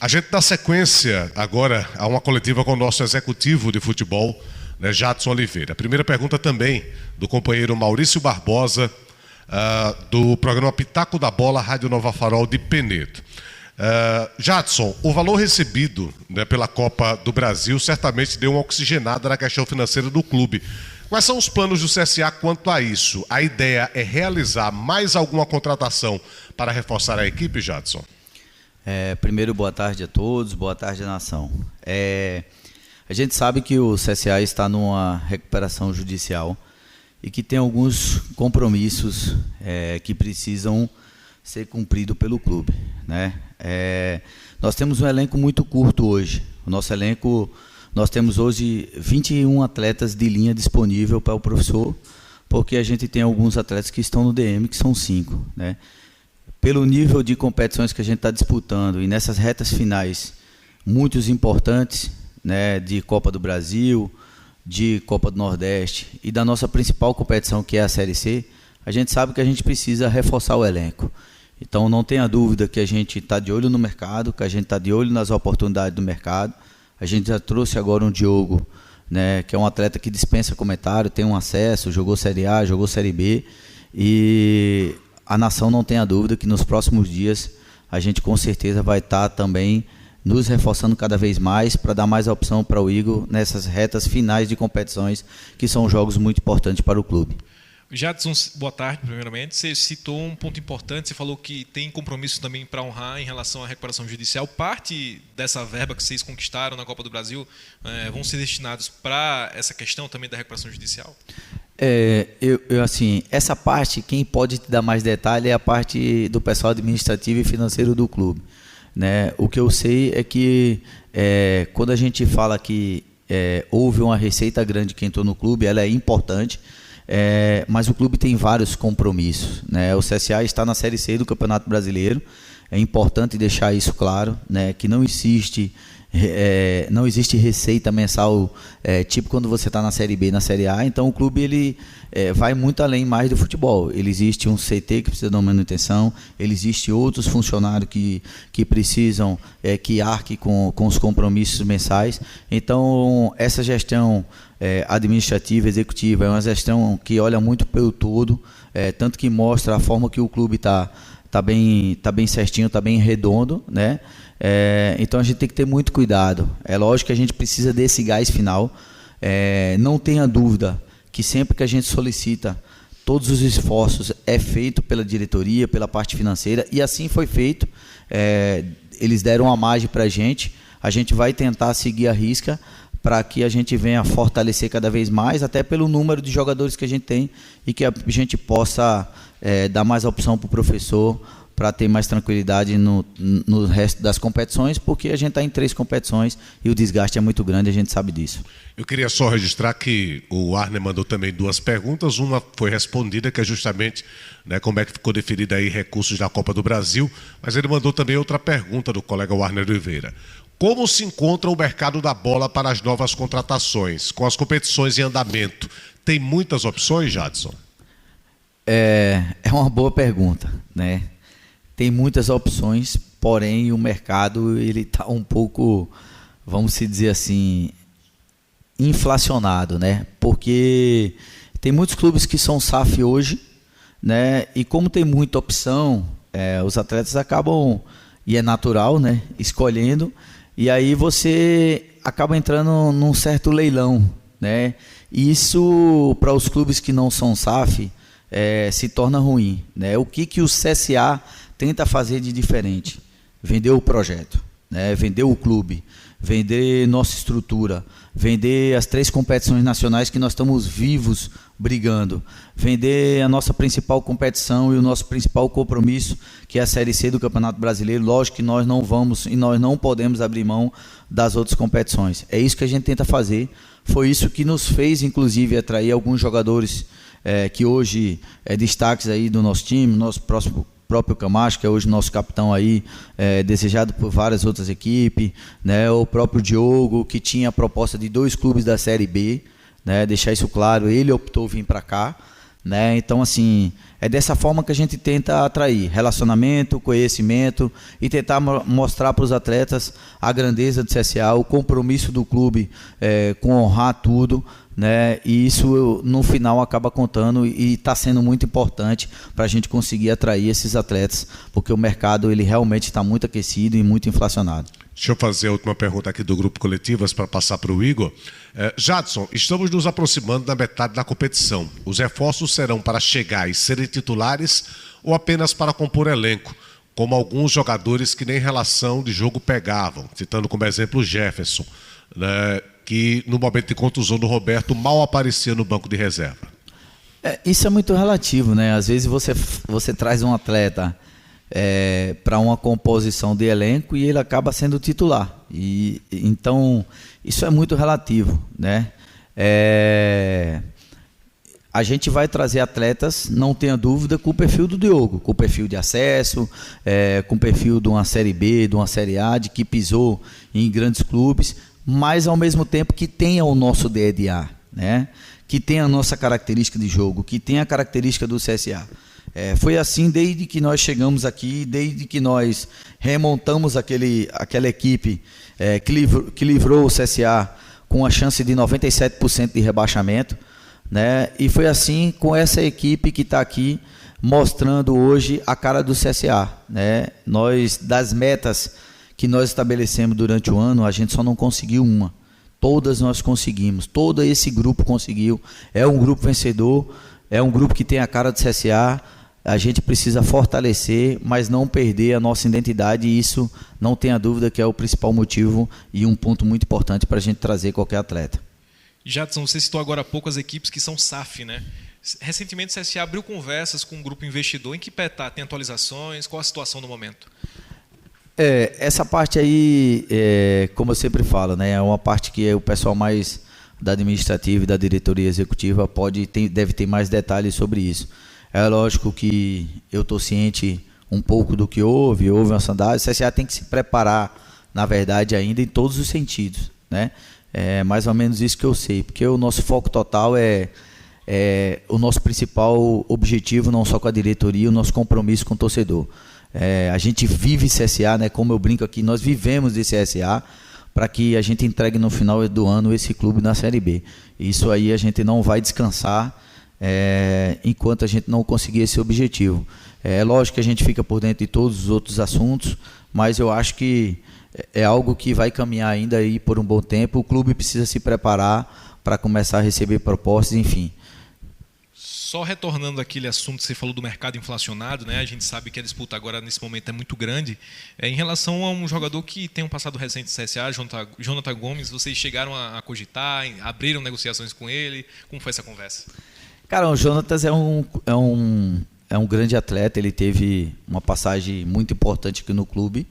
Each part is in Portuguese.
A gente dá sequência agora a uma coletiva com o nosso executivo de futebol, né, Jadson Oliveira. A primeira pergunta também do companheiro Maurício Barbosa, do programa Pitaco da Bola, Rádio Nova Farol de Penedo. Jadson, o valor recebido, né, pela Copa do Brasil certamente deu uma oxigenada na questão financeira do clube. Quais são os planos do CSA quanto a isso? A ideia é realizar mais alguma contratação para reforçar a equipe, Jadson? Primeiro, boa tarde a todos, boa tarde à nação. A gente sabe que o CSA está numa recuperação judicial e que tem alguns compromissos que precisam ser cumpridos pelo clube, né? Nós temos um elenco muito curto hoje. O nosso elenco, nós temos hoje 21 atletas de linha disponível para o professor, porque a gente tem alguns atletas que estão no DM, que são 5, né? Pelo nível de competições que a gente está disputando e nessas retas finais, muitos importantes, né, de Copa do Brasil, de Copa do Nordeste e da nossa principal competição, que é a Série C, a gente sabe que a gente precisa reforçar o elenco. Então não tenha dúvida que a gente está de olho no mercado, que a gente está de olho nas oportunidades do mercado. A gente já trouxe agora um Diogo, né, que é um atleta que dispensa comentário, tem um acesso, jogou Série A, jogou Série B, e a nação não tenha dúvida que nos próximos dias a gente com certeza vai estar também nos reforçando cada vez mais para dar mais opção para o Igor nessas retas finais de competições, que são jogos muito importantes para o clube. Jadson, boa tarde, primeiramente. Você citou um ponto importante, você falou que tem compromisso também para honrar em relação à recuperação judicial. Parte dessa verba que vocês conquistaram na Copa do Brasil vão ser destinados para essa questão também da recuperação judicial? Assim, essa parte, quem pode te dar mais detalhe é a parte do pessoal administrativo e financeiro do clube, né? O que eu sei é que quando a gente fala que houve uma receita grande que entrou no clube, ela é importante, mas o clube tem vários compromissos, né? O CSA está na Série C do Campeonato Brasileiro, é importante deixar isso claro, né? Que não existe receita mensal, tipo quando você está na Série B, na Série A. Então o clube ele vai muito além mais do futebol. Ele existe um CT que precisa de uma manutenção, ele existe outros funcionários que precisam que arque com os compromissos mensais. Então essa gestão administrativa, executiva, é uma gestão que olha muito pelo todo, tanto que mostra a forma que o clube está bem certinho, está bem redondo, né? Então a gente tem que ter muito cuidado. É lógico que a gente precisa desse gás final. Não tenha dúvida que sempre que a gente solicita, todos os esforços é feito pela diretoria, pela parte financeira, e assim foi feito. Eles deram uma margem para a gente vai tentar seguir a risca para que a gente venha fortalecer cada vez mais, até pelo número de jogadores que a gente tem, e que a gente possa dar mais opção para o professor, para ter mais tranquilidade no resto das competições, porque a gente está em 3 competições e o desgaste é muito grande, a gente sabe disso. Eu queria só registrar que o Arner mandou também 2 perguntas, uma foi respondida, que é justamente, né, como é que ficou definida aí recursos da Copa do Brasil, mas ele mandou também outra pergunta do colega Arner Oliveira. Como se encontra o mercado da bola para as novas contratações, com as competições em andamento? Tem muitas opções, Jadson? É uma boa pergunta, né? Tem muitas opções, porém o mercado ele está um pouco, vamos dizer assim, inflacionado, né? Porque tem muitos clubes que são SAF hoje, né? E como tem muita opção, os atletas acabam, e é natural, né, escolhendo, e aí você acaba entrando num certo leilão, né? E isso para os clubes que não são SAF se torna ruim, né? O que o CSA tenta fazer de diferente? Vender o projeto, né? Vender o clube, vender nossa estrutura, vender as 3 competições nacionais que nós estamos vivos brigando, vender a nossa principal competição e o nosso principal compromisso, que é a Série C do Campeonato Brasileiro. Lógico que nós não vamos e nós não podemos abrir mão das outras competições. É isso que a gente tenta fazer. Foi isso que nos fez, inclusive, atrair alguns jogadores que hoje destaques aí do nosso time, nosso próprio Camacho, que é hoje nosso capitão aí, desejado por várias outras equipes, né? O próprio Diogo, que tinha a proposta de 2 clubes da Série B, né? Deixar isso claro, ele optou vir para cá, né? Então, assim, é dessa forma que a gente tenta atrair relacionamento, conhecimento e tentar mostrar para os atletas a grandeza do CSA, o compromisso do clube com honrar tudo, né? E isso no final acaba contando e está sendo muito importante para a gente conseguir atrair esses atletas, porque o mercado ele realmente está muito aquecido e muito inflacionado. Deixa eu fazer a última pergunta aqui do Grupo Coletivas para passar para o Igor. Jadson, estamos nos aproximando da metade da competição. Os reforços serão para chegar e serem titulares ou apenas para compor elenco, como alguns jogadores que nem relação de jogo pegavam, citando como exemplo o Jefferson, né, que no momento de contusão do Roberto mal aparecia no banco de reserva? Isso é muito relativo, né? Às vezes você traz um atleta para uma composição de elenco e ele acaba sendo titular. Então, isso é muito relativo, né? A gente vai trazer atletas, não tenha dúvida, com o perfil do Diogo, com o perfil de acesso, com o perfil de uma Série B, de uma Série A, de que pisou em grandes clubes, mas ao mesmo tempo que tenha o nosso DNA, né? Que tenha a nossa característica de jogo, que tenha a característica do CSA. Foi assim desde que nós chegamos aqui, desde que nós remontamos aquela equipe que livrou o CSA com a chance de 97% de rebaixamento, né? E foi assim com essa equipe que está aqui mostrando hoje a cara do CSA, né? Nós, das metas que nós estabelecemos durante o ano, a gente só não conseguiu uma. Todas nós conseguimos, todo esse grupo conseguiu. É um grupo vencedor, é um grupo que tem a cara do CSA. A gente precisa fortalecer, mas não perder a nossa identidade, e isso, não tenha dúvida, que é o principal motivo e um ponto muito importante para a gente trazer qualquer atleta. Jadson, você citou agora há pouco as equipes que são SAF, né? Recentemente o CSA abriu conversas com um grupo investidor. Em que pé está? Tem atualizações? Qual a situação no momento? Essa parte aí, como eu sempre falo, né, é uma parte que o pessoal mais da administrativa e da diretoria executiva deve ter mais detalhes sobre isso. É lógico que eu estou ciente um pouco do que houve uma sondagem. O CSA tem que se preparar, na verdade, ainda em todos os sentidos, né? É mais ou menos isso que eu sei, porque o nosso foco total é o nosso principal objetivo, não só com a diretoria, o nosso compromisso com o torcedor. A gente vive CSA, né? Como eu brinco aqui, nós vivemos de CSA para que a gente entregue no final do ano esse clube na Série B. Isso aí a gente não vai descansar enquanto a gente não conseguir esse objetivo. É lógico que a gente fica por dentro de todos os outros assuntos, mas eu acho que é algo que vai caminhar ainda aí por um bom tempo. O clube precisa se preparar para começar a receber propostas, enfim. Só retornando àquele assunto que você falou do mercado inflacionado, né? A gente sabe que a disputa agora nesse momento é muito grande. Em relação a um jogador que tem um passado recente do CSA, Jonathan Gomes, vocês chegaram a cogitar, abriram negociações com ele? Como foi essa conversa? Cara, o Jonatas é um grande atleta. Ele teve uma passagem muito importante aqui no clube,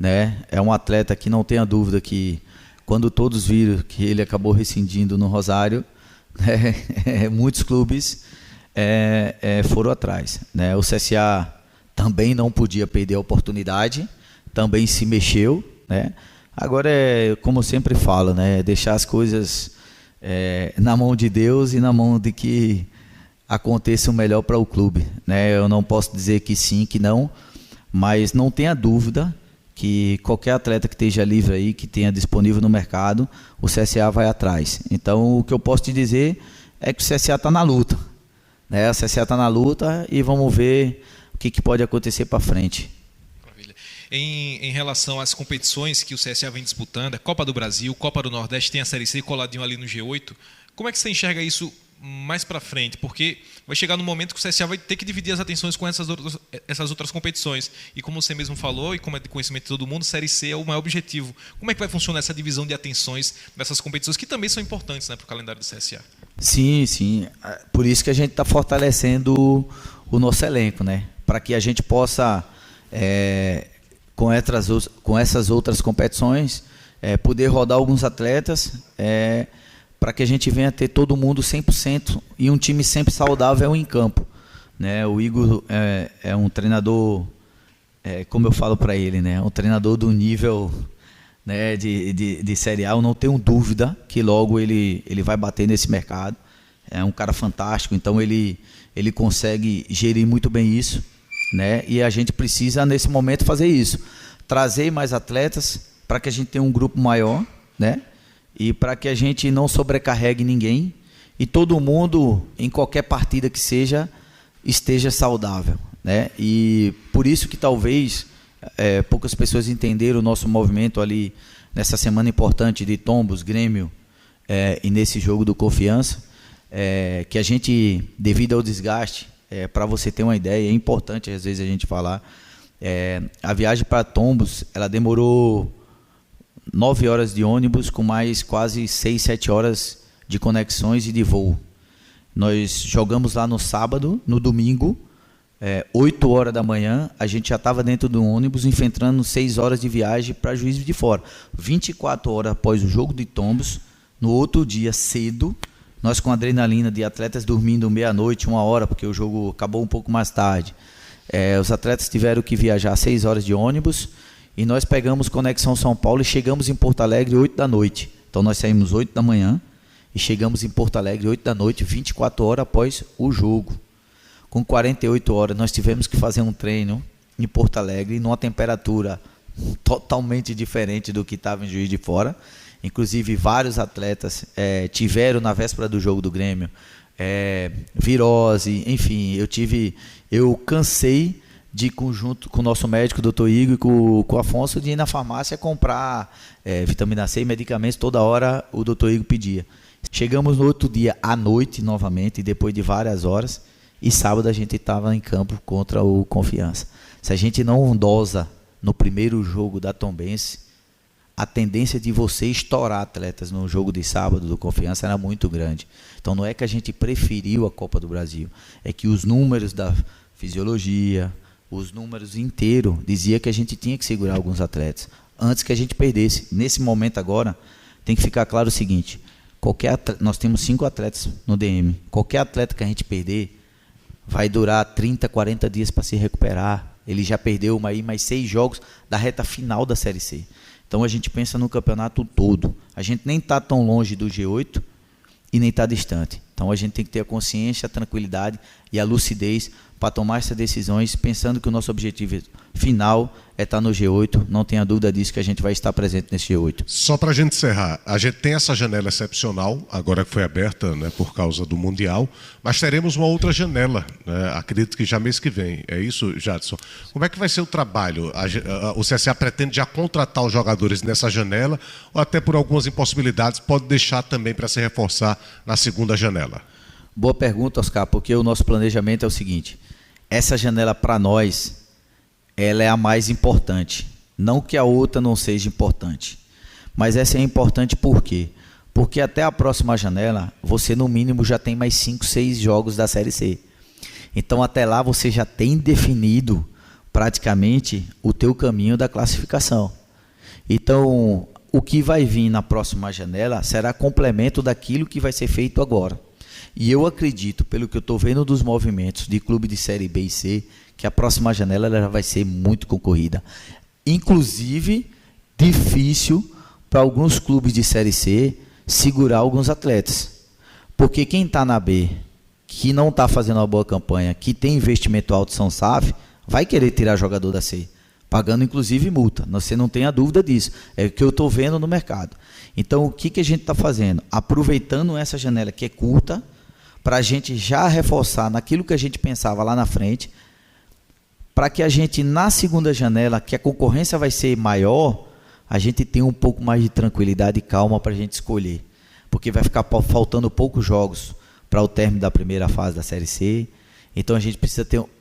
né? É um atleta que não tenha dúvida que, quando todos viram que ele acabou rescindindo no Rosário, muitos clubes foram atrás, né? O CSA também não podia perder a oportunidade, também se mexeu, né? Agora como eu sempre falo, né? Deixar as coisas na mão de Deus e na mão de que aconteça o melhor para o clube, né? Eu não posso dizer que sim, que não, mas não tenha dúvida que qualquer atleta que esteja livre aí, que tenha disponível no mercado, o CSA vai atrás. Então, o que eu posso te dizer é que o CSA está na luta, né? O CSA está na luta e vamos ver o que pode acontecer para frente. Maravilha. Em relação às competições que o CSA vem disputando, a Copa do Brasil, Copa do Nordeste, tem a Série C coladinho ali no G8, como é que você enxerga isso mais para frente? Porque vai chegar no momento que o CSA vai ter que dividir as atenções com essas outras competições. E como você mesmo falou, e como é de conhecimento de todo mundo, Série C é o maior objetivo. Como é que vai funcionar essa divisão de atenções dessas competições, que também são importantes, né, para o calendário do CSA? Sim. Por isso que a gente está fortalecendo o nosso elenco, né? Para que a gente possa, com essas outras competições, poder rodar alguns atletas, para que a gente venha ter todo mundo 100% e um time sempre saudável em campo, né? O Igor é um treinador, como eu falo para ele, né? Um treinador do nível, né, de Série A. Eu não tenho dúvida que logo ele vai bater nesse mercado. É um cara fantástico, então ele ele consegue gerir muito bem isso, né? E a gente precisa, nesse momento, fazer isso. Trazer mais atletas para que a gente tenha um grupo maior, né? E para que a gente não sobrecarregue ninguém e todo mundo, em qualquer partida que seja, esteja saudável, né? E por isso que talvez poucas pessoas entenderam o nosso movimento ali nessa semana importante de Tombos, Grêmio e nesse jogo do Confiança, que a gente, devido ao desgaste, para você ter uma ideia, é importante às vezes a gente falar, a viagem para Tombos, ela demorou 9 horas de ônibus com mais quase 6, 7 horas de conexões e de voo. Nós jogamos lá no sábado, no domingo, 8 horas da manhã, a gente já estava dentro do ônibus, enfrentando 6 horas de viagem para Juiz de Fora. 24 horas após o jogo de Tombos, no outro dia cedo, nós com adrenalina de atletas dormindo meia-noite, 1 hora, porque o jogo acabou um pouco mais tarde. Os atletas tiveram que viajar 6 horas de ônibus e nós pegamos conexão São Paulo e chegamos em Porto Alegre 8 da noite. Então nós saímos 8 da manhã e chegamos em Porto Alegre 8 da noite, 24 horas após o jogo. Com 48 horas nós tivemos que fazer um treino em Porto Alegre, numa temperatura totalmente diferente do que estava em Juiz de Fora. Inclusive vários atletas tiveram na véspera do jogo do Grêmio virose, enfim, eu cansei de conjunto com o nosso médico, o doutor Igor, e com o Afonso, de ir na farmácia comprar vitamina C e medicamentos, toda hora o doutor Igor pedia. Chegamos no outro dia à noite novamente, depois de várias horas, e sábado a gente estava em campo contra o Confiança. Se a gente não dosa no primeiro jogo da Tombense, a tendência de você estourar atletas no jogo de sábado do Confiança era muito grande. Então não é que a gente preferiu a Copa do Brasil, é que os números da fisiologia, os números inteiros, dizia que a gente tinha que segurar alguns atletas antes que a gente perdesse. Nesse momento agora, tem que ficar claro o seguinte, nós temos 5 atletas no DM, qualquer atleta que a gente perder, vai durar 30, 40 dias para se recuperar. Ele já perdeu mais 6 jogos da reta final da Série C. Então a gente pensa no campeonato todo. A gente nem está tão longe do G8 e nem está distante. Então a gente tem que ter a consciência, a tranquilidade e a lucidez para tomar essas decisões, pensando que o nosso objetivo final é estar no G8. Não tenha dúvida disso, que a gente vai estar presente nesse G8. Só para a gente encerrar, a gente tem essa janela excepcional, agora que foi aberta, né, por causa do Mundial, mas teremos uma outra janela, né, acredito que já mês que vem. É isso, Jadson? Como é que vai ser o trabalho? O CSA pretende já contratar os jogadores nessa janela ou até por algumas impossibilidades pode deixar também para se reforçar na segunda janela? Boa pergunta, Oscar, porque o nosso planejamento é o seguinte, essa janela para nós, ela é a mais importante. Não que a outra não seja importante, mas essa é importante por quê? Porque até a próxima janela, você no mínimo já tem mais 5, 6 jogos da Série C. Então até lá você já tem definido praticamente o teu caminho da classificação. Então o que vai vir na próxima janela será complemento daquilo que vai ser feito agora. E eu acredito, pelo que eu estou vendo dos movimentos de clube de Série B e C, que a próxima janela ela vai ser muito concorrida. Inclusive, difícil para alguns clubes de Série C segurar alguns atletas. Porque quem está na B, que não está fazendo uma boa campanha, que tem investimento alto São SAF, vai querer tirar jogador da C, pagando inclusive multa. Você não tem a dúvida disso. É o que eu estou vendo no mercado. Então, o que a gente está fazendo? Aproveitando essa janela que é curta, para a gente já reforçar naquilo que a gente pensava lá na frente, para que a gente, na segunda janela, que a concorrência vai ser maior, a gente tenha um pouco mais de tranquilidade e calma para a gente escolher. Porque vai ficar faltando poucos jogos para o término da primeira fase da Série C. Então a gente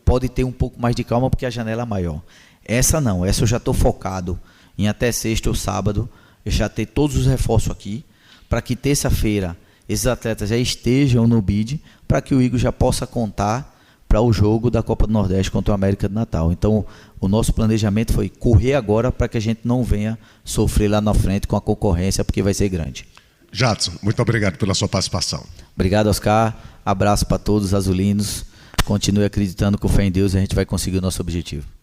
pode ter um pouco mais de calma porque a janela é maior. Essa não, essa eu já estou focado em até sexta ou sábado, eu já ter todos os reforços aqui, para que terça-feira esses atletas já estejam no bid, para que o Igor já possa contar para o jogo da Copa do Nordeste contra o América de Natal. Então, o nosso planejamento foi correr agora para que a gente não venha sofrer lá na frente com a concorrência, porque vai ser grande. Jadson, muito obrigado pela sua participação. Obrigado, Oscar. Abraço para todos os azulinos. Continue acreditando com fé em Deus e a gente vai conseguir o nosso objetivo.